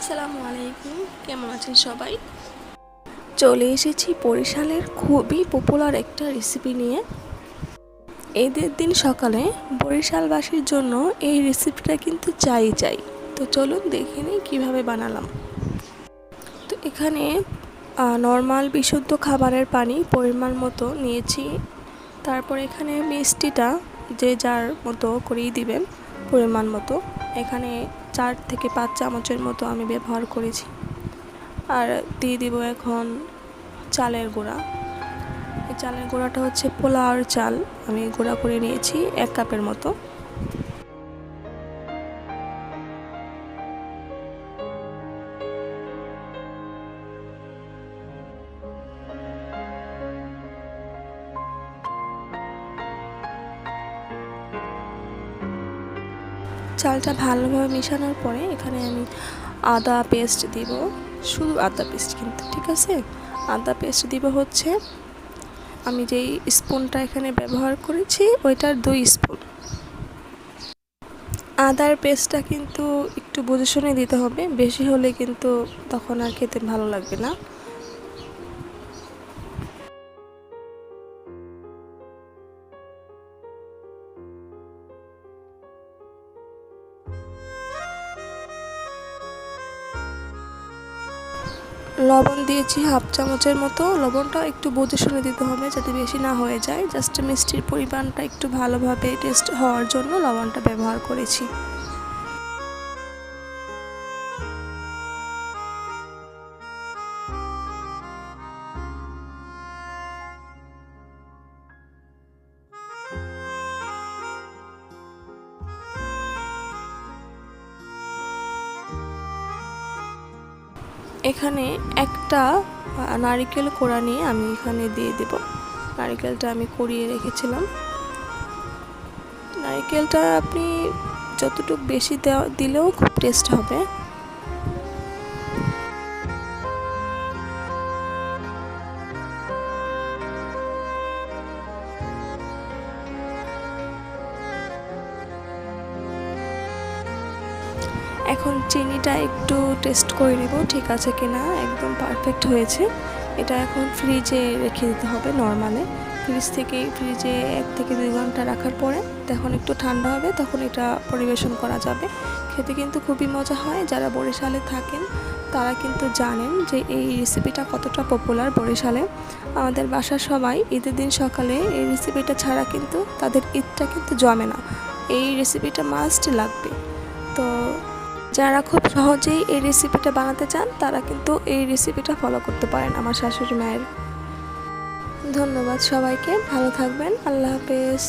আসসালামু আলাইকুম, কেমন আছেন সবাই? চলে এসেছি বরিশালের খুবই পপুলার একটা রেসিপি নিয়ে। ঈদের দিন সকালে বরিশালবাসীর জন্য এই রেসিপিটা কিন্তু চাই। তো চলুন দেখে নিই কীভাবে বানালাম। তো এখানে নর্মাল বিশুদ্ধ খাবারের পানি পরিমাণ মতো নিয়েছি। তারপর এখানে মিষ্টিটা যে যার মতো করেই দিবেন পরিমাণ মতো। এখানে 4 থেকে 5 চামচের মতো আমি ব্যবহার করেছি। আর দিয়ে দিব এখন চালের গুঁড়া। এই চালের গুঁড়াটা হচ্ছে পোলাওর চাল, আমি গুঁড়া করে নিয়েছি 1 কাপের মতো। চালটা ভালোভাবে মেশানোর পরে এখানে আমি আদা পেস্ট দিব, শুধু আদা পেস্ট কিন্তু, ঠিক আছে? আদা পেস্ট দিব হচ্ছে, আমি যেই স্পুনটা এখানে ব্যবহার করেছি ওইটার 2 স্পুন। আদার পেস্টটা কিন্তু একটু বুঝে শুনে দিতে হবে, বেশি হলে কিন্তু তখন আর খেতে ভালো লাগবে না। লবণ দিয়েছি 1/2 চামচের মতো। লবণটা একটু বুঝে শুনে দিতে হবে যাতে বেশি না হয়ে যায়। জাস্ট মিষ্টির পরিমাণটা একটু ভালোভাবে টেস্ট হওয়ার জন্য লবণটা ব্যবহার করেছি। এখানে একটা নারকেল কোড়া নিয়ে আমি এখানে দিয়ে দেব। নারকেলটা আমি কুড়িয়ে রেখেছিলাম। নারকেলটা আপনি যতটুকু বেশি দিলেও খুব টেস্ট হবে। এখন চিনিটা একটু টেস্ট করে নেব ঠিক আছে কিনা, একদম পারফেক্ট হয়েছে। এটা এখন ফ্রিজে রেখে দিতে হবে নরমালে। ফ্রিজে 1 থেকে 2 ঘন্টা রাখার পরে তখন একটু ঠান্ডা হবে, তখন এটা পরিবেশন করা যাবে। খেতে কিন্তু খুবই মজা হয়। যারা বরিশালে থাকেন তারা কিন্তু জানেন যে এই রেসিপিটা কতটা পপুলার বরিশালে। আমাদের বাসার সবাই ঈদের দিন সকালে এই রেসিপিটা ছাড়া কিন্তু তাদের ঈদটা কিন্তু জমে না। এই রেসিপিটা মাস্ট লাগবে। তো যারা খুব সহজেই এই রেসিপিটা বানাতে চান তারা কিন্তু এই রেসিপিটা ফলো করতে পারেন আমার শাশুড়ি মায়ের। ধন্যবাদ সবাইকে, ভালো থাকবেন, আল্লাহ হাফেজ।